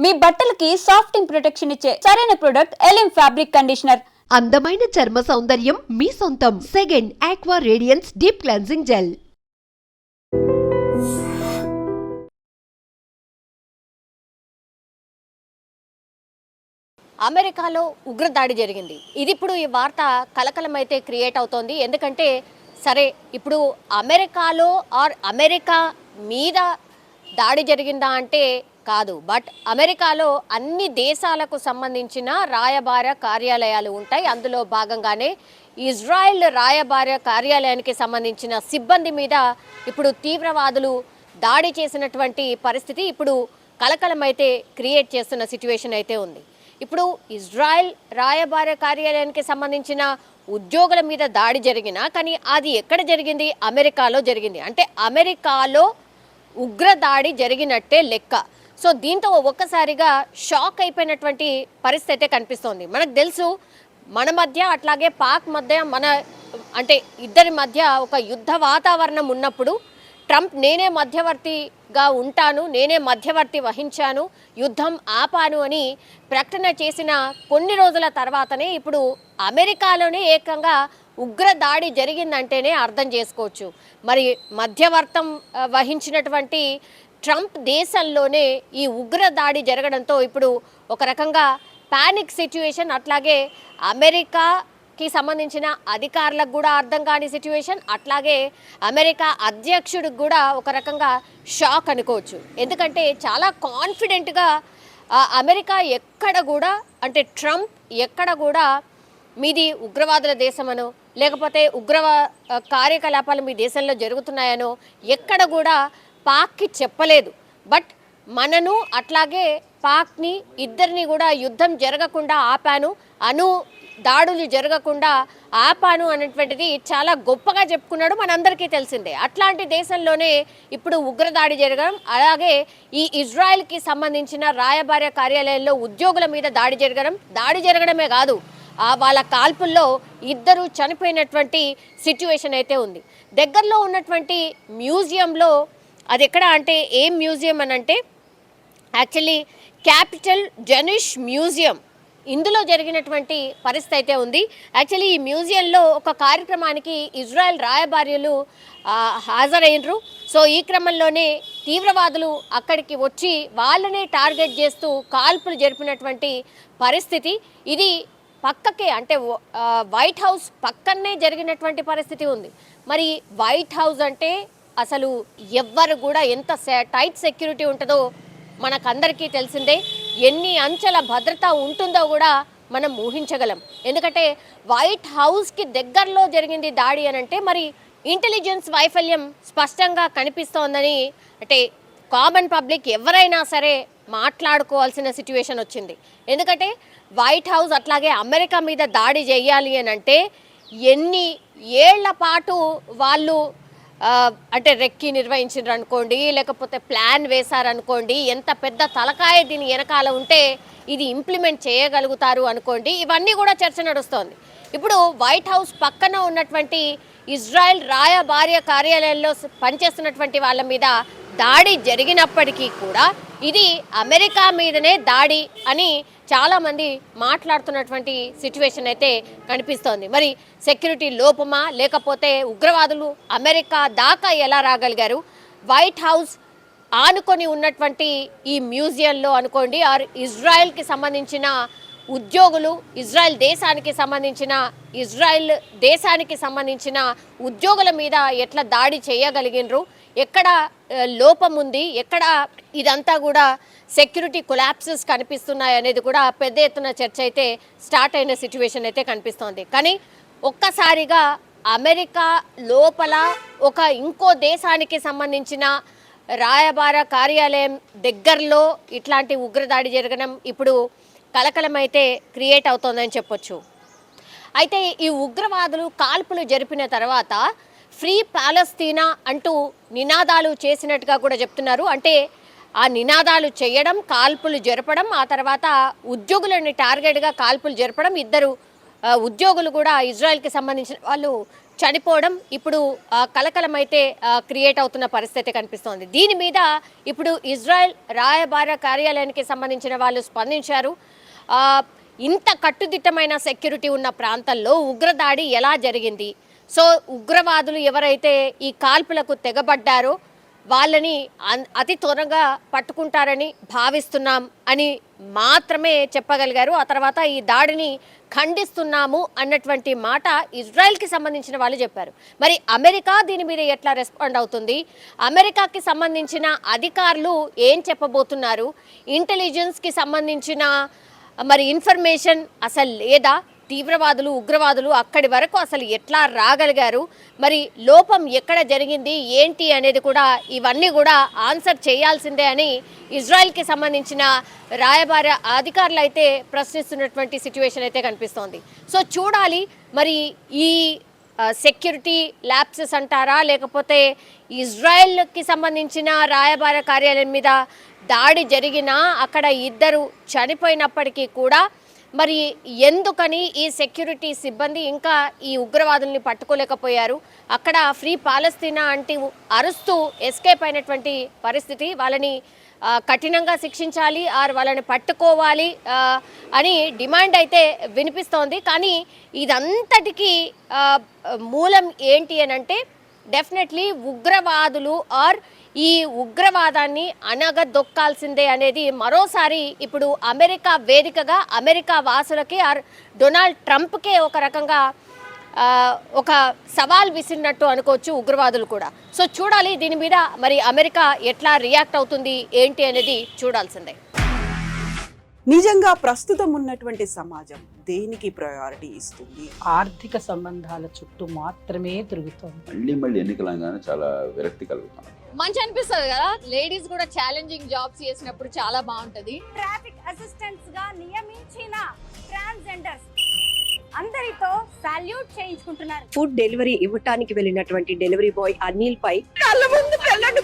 మీ బట్టలకి సాఫ్టింగ్ ప్రొటెక్షన్ ఇచ్చే సరైన ప్రొడక్ట్ ఎలిమ్ ఫ్యాబ్రిక్ కండిషనర్. అందమైన చర్మ సౌందర్యం మీ సొంతం. Second aqua radiance deep cleansing gel. అమెరికాలో ఉగ్రదాడి జరిగింది. ఇది ఇప్పుడు ఈ వార్త కలకలమైతే క్రియేట్ అవుతోంది. ఎందుకంటే సరే ఇప్పుడు అమెరికాలో అమెరికా మీద దాడి జరిగిందా అంటే కాదు. బట్ అమెరికాలో అన్ని దేశాలకు సంబంధించిన రాయబార కార్యాలయాలు ఉంటాయి. అందులో భాగంగానే ఇజ్రాయెల్ రాయబార కార్యాలయానికి సంబంధించిన సిబ్బంది మీద ఇప్పుడు తీవ్రవాదులు దాడి చేసినటువంటి పరిస్థితి ఇప్పుడు కలకలమైతే క్రియేట్ చేస్తున్న సిచ్యువేషన్ అయితే ఉంది. ఇప్పుడు ఇజ్రాయెల్ రాయబార కార్యాలయానికి సంబంధించిన ఉద్యోగుల మీద దాడి జరిగినా కానీ అది ఎక్కడ జరిగింది? అమెరికాలో జరిగింది. అంటే అమెరికాలో ఉగ్రదాడి జరిగినట్టే లెక్క. సో దీంతో ఒక్కసారిగా షాక్ అయిపోయినటువంటి పరిస్థితి అయితే కనిపిస్తోంది. మనకు తెలుసు మన మధ్య అట్లాగే పాక్ మధ్య అంటే ఇద్దరి మధ్య ఒక యుద్ధ వాతావరణం ఉన్నప్పుడు ట్రంప్ నేనే మధ్యవర్తిగా ఉంటాను, నేనే మధ్యవర్తి వహించాను, యుద్ధం ఆపాను అని ప్రకటన చేసిన కొన్ని రోజుల తర్వాతనే ఇప్పుడు అమెరికాలోనే ఏకంగా ఉగ్రదాడి జరిగిందంటేనే అర్థం చేసుకోవచ్చు. మరి మధ్యవర్తం వహించినటువంటి ట్రంప్ దేశంలోనే ఈ ఉగ్రదాడి జరగడంతో ఇప్పుడు ఒక రకంగా పానిక్ సిచ్యువేషన్, అట్లాగే అమెరికాకి సంబంధించిన అధికారులకు కూడా అర్థం కాని సిచ్యువేషన్, అట్లాగే అమెరికా అధ్యక్షుడికి కూడా ఒక రకంగా షాక్ అనుకోవచ్చు. ఎందుకంటే చాలా కాన్ఫిడెంట్గా అమెరికా ఎక్కడ కూడా అంటే ట్రంప్ ఎక్కడ కూడా మీది ఉగ్రవాదుల దేశమనో లేకపోతే కార్యకలాపాలు మీ దేశంలో జరుగుతున్నాయనో ఎక్కడ కూడా పాక్కి చెప్పలేదు. బట్ మనను అట్లాగే పాక్ని ఇద్దరిని కూడా యుద్ధం జరగకుండా ఆపాను, దాడులు జరగకుండా ఆపాను అనేటువంటిది చాలా గొప్పగా చెప్పుకున్నాడు, మనందరికీ తెలిసిందే. అట్లాంటి దేశంలోనే ఇప్పుడు ఉగ్రదాడి జరగడం, అలాగే ఈ ఇజ్రాయెల్కి సంబంధించిన రాయబార కార్యాలయంలో ఉద్యోగుల మీద దాడి జరగడమే కాదు, వాళ్ళ కాల్పుల్లో ఇద్దరు చనిపోయినటువంటి సిచ్యువేషన్ అయితే ఉంది. దగ్గరలో ఉన్నటువంటి మ్యూజియంలో, అది ఎక్కడ అంటే ఏం మ్యూజియం అని అంటే యాక్చువల్లీ క్యాపిటల్ జెనిష్ మ్యూజియం, ఇందులో జరిగినటువంటి పరిస్థితి అయితే ఉంది. యాక్చువల్లీ ఈ మ్యూజియంలో ఒక కార్యక్రమానికి ఇజ్రాయెల్ రాయబార్యులు హాజరైనరు. సో ఈ క్రమంలోనే తీవ్రవాదులు అక్కడికి వచ్చి వాళ్ళనే టార్గెట్ చేస్తూ కాల్పులు జరిపినటువంటి పరిస్థితి. ఇది పక్కకే అంటే వైట్ హౌస్ పక్కనే జరిగినటువంటి పరిస్థితి ఉంది. మరి వైట్ హౌస్ అంటే అసలు ఎవ్వరు కూడా ఎంత టైట్ సెక్యూరిటీ ఉంటుందో మనకందరికీ తెలిసిందే. ఎన్ని అంచెల భద్రత ఉంటుందో కూడా మనం ఊహించగలం. ఎందుకంటే వైట్ హౌస్కి దగ్గరలో జరిగింది దాడి అని అంటే మరి ఇంటెలిజెన్స్ వైఫల్యం స్పష్టంగా కనిపిస్తోందని అంటే కామన్ పబ్లిక్ ఎవరైనా సరే మాట్లాడుకోవాల్సిన సిచ్యువేషన్ వచ్చింది. ఎందుకంటే వైట్ హౌస్ అట్లాగే అమెరికా మీద దాడి చేయాలి అని అంటే ఎన్ని ఏళ్ల పాటు వాళ్ళు అంటే రెక్కి నిర్వహించారు అనుకోండి, లేకపోతే ప్లాన్ వేశారనుకోండి, ఎంత పెద్ద తలకాయ దీని వెనకాల ఉంటే ఇది ఇంప్లిమెంట్ చేయగలుగుతారు అనుకోండి, ఇవన్నీ కూడా చర్చ నడుస్తోంది. ఇప్పుడు వైట్ హౌస్ పక్కన ఉన్నటువంటి ఇజ్రాయెల్ రాయబార్య కార్యాలయంలో పనిచేస్తున్నటువంటి వాళ్ళ మీద దాడి జరిగినప్పటికీ కూడా ఇది అమెరికా మీదనే దాడి అని చాలామంది మాట్లాడుతున్నటువంటి సిచ్యువేషన్ అయితే కనిపిస్తోంది. మరి సెక్యూరిటీ లోపమా లేకపోతే ఉగ్రవాదులు అమెరికా దాకా ఎలా రాగలిగారు? వైట్ హౌస్ ఆనుకొని ఉన్నటువంటి ఈ మ్యూజియంలో అనుకోండి, ఆర్ ఇజ్రాయెల్కి సంబంధించిన ఉద్యోగులు, ఇజ్రాయెల్ దేశానికి సంబంధించిన ఉద్యోగుల మీద ఎట్లా దాడి చేయగలిగినరు, ఎక్కడ లోపం ఉంది, ఎక్కడ ఇదంతా కూడా సెక్యూరిటీ కొలాప్సెస్ కనిపిస్తున్నాయి అనేది కూడా పెద్ద ఎత్తున చర్చ అయితే స్టార్ట్ అయిన సిచ్యువేషన్ అయితే కనిపిస్తోంది. కానీ ఒక్కసారిగా అమెరికా లోపల ఇంకో దేశానికి సంబంధించిన రాయబార కార్యాలయం దగ్గరలో ఇట్లాంటి ఉగ్రదాడి జరగడం ఇప్పుడు కలకలమైతే క్రియేట్ అవుతోందని చెప్పొచ్చు. అయితే ఈ ఉగ్రవాదులు కాల్పులు జరిపిన తర్వాత ఫ్రీ పాలస్తీనా అంటూ నినాదాలు చేసినట్టుగా కూడా చెప్తున్నారు. అంటే ఆ నినాదాలు చేయడం, కాల్పులు జరపడం, ఆ తర్వాత ఉద్యోగులని టార్గెట్గా కాల్పులు జరపడం, ఇద్దరు ఉద్యోగులు కూడా ఇజ్రాయెల్కి సంబంధించిన వాళ్ళు చనిపోవడం ఇప్పుడు కలకలమైతే క్రియేట్ అవుతున్న పరిస్థితి కనిపిస్తోంది. దీని మీద ఇప్పుడు ఇజ్రాయెల్ రాయబార కార్యాలయానికి సంబంధించిన వాళ్ళు స్పందించారు. ఇంత కట్టుదిట్టమైన సెక్యూరిటీ ఉన్న ప్రాంతంలో ఉగ్రదాడి ఎలా జరిగింది, సో ఉగ్రవాదులు ఎవరైతే ఈ కాల్పులకు తెగబడ్డారో వాళ్ళని అతి త్వరగా పట్టుకుంటారని భావిస్తున్నాం అని మాత్రమే చెప్పగలిగారు. ఆ తర్వాత ఈ దాడిని ఖండిస్తున్నాము అన్నటువంటి మాట ఇజ్రాయెల్కి సంబంధించిన వాళ్ళు చెప్పారు. మరి అమెరికా దీని మీద ఎట్లా రెస్పాండ్ అవుతుంది, అమెరికాకి సంబంధించిన అధికారులు ఏం చెప్పబోతున్నారు, ఇంటెలిజెన్స్కి సంబంధించిన మరి ఇన్ఫర్మేషన్ అసలు లేదా, తీవ్రవాదులు ఉగ్రవాదులు అక్కడి వరకు అసలు ఎట్లా రాగలిగారు, మరి లోపం ఎక్కడ జరిగింది ఏంటి అనేది కూడా ఇవన్నీ కూడా ఆన్సర్ చేయాల్సిందే అని ఇజ్రాయెల్కి సంబంధించిన రాయబార అధికారులు అయితే ప్రశ్నిస్తున్నటువంటి సిచ్యువేషన్ అయితే కనిపిస్తోంది. సో చూడాలి మరి ఈ సెక్యూరిటీ ల్యాప్సెస్ అంటారా, లేకపోతే ఇజ్రాయెల్కి సంబంధించిన రాయబార కార్యాలయం మీద దాడి జరిగినా అక్కడ 2 చనిపోయినప్పటికీ కూడా మరి ఎందుకని ఈ సెక్యూరిటీ సిబ్బంది ఇంకా ఈ ఉగ్రవాదుల్ని పట్టుకోలేకపోయారు, అక్కడ ఫ్రీ పాలస్తీనా అంటూ అరుస్తూ ఎస్కేప్ అయినటువంటి పరిస్థితి, వాళ్ళని కఠినంగా శిక్షించాలి ఆర్ వాళ్ళని పట్టుకోవాలి అని డిమాండ్ అయితే వినిపిస్తోంది. కానీ ఇదంతటికీ మూలం ఏంటి అని అంటే డెఫినెట్లీ ఉగ్రవాదులు ఆర్ ఈ ఉగ్రవాదాన్ని అనగదొక్కాల్సిందే అనేది మరోసారి ఇప్పుడు అమెరికా వేదికగా అమెరికా వాసులకి ఆర్ డొనాల్డ్ ట్రంప్కే ఒక రకంగా ఒక సవాల్ విసిరినట్టు అనుకోవచ్చు ఉగ్రవాదులు కూడా. సో చూడాలి దీని మీద మరి అమెరికా ఎట్లా రియాక్ట్ అవుతుంది ఏంటి అనేది చూడాల్సిందే. నిజంగా ప్రస్తుతం ఉన్నటువంటి సమాజం దేనికి ప్రయారిటీ ఇస్తుంది? ఆర్థిక సంబంధాల చుట్టూ మాత్రమే తిరుగుతోంది. మళ్ళీ ఎన్నికలంగానే చాలా విరక్తి కలుగుతాం. మంచి అనిపిస్తుంది కదా, లేడీస్ కూడా ఛాలెంజింగ్ జాబ్స్ చేసినప్పుడు చాలా బాగుంటది. ట్రాఫిక్ అసిస్టెంట్స్ గా నియమించిన ట్రాన్స్జెండర్స్ అందరితో సాల్యూట్ చేయించుకుంటున్నారు. ఫుడ్ డెలివరీ ఇవ్వటానికి వెళ్ళినటువంటి డెలివరీ బాయ్ అనిల్ పై కళ్ళ ముందు పెళ్ళండి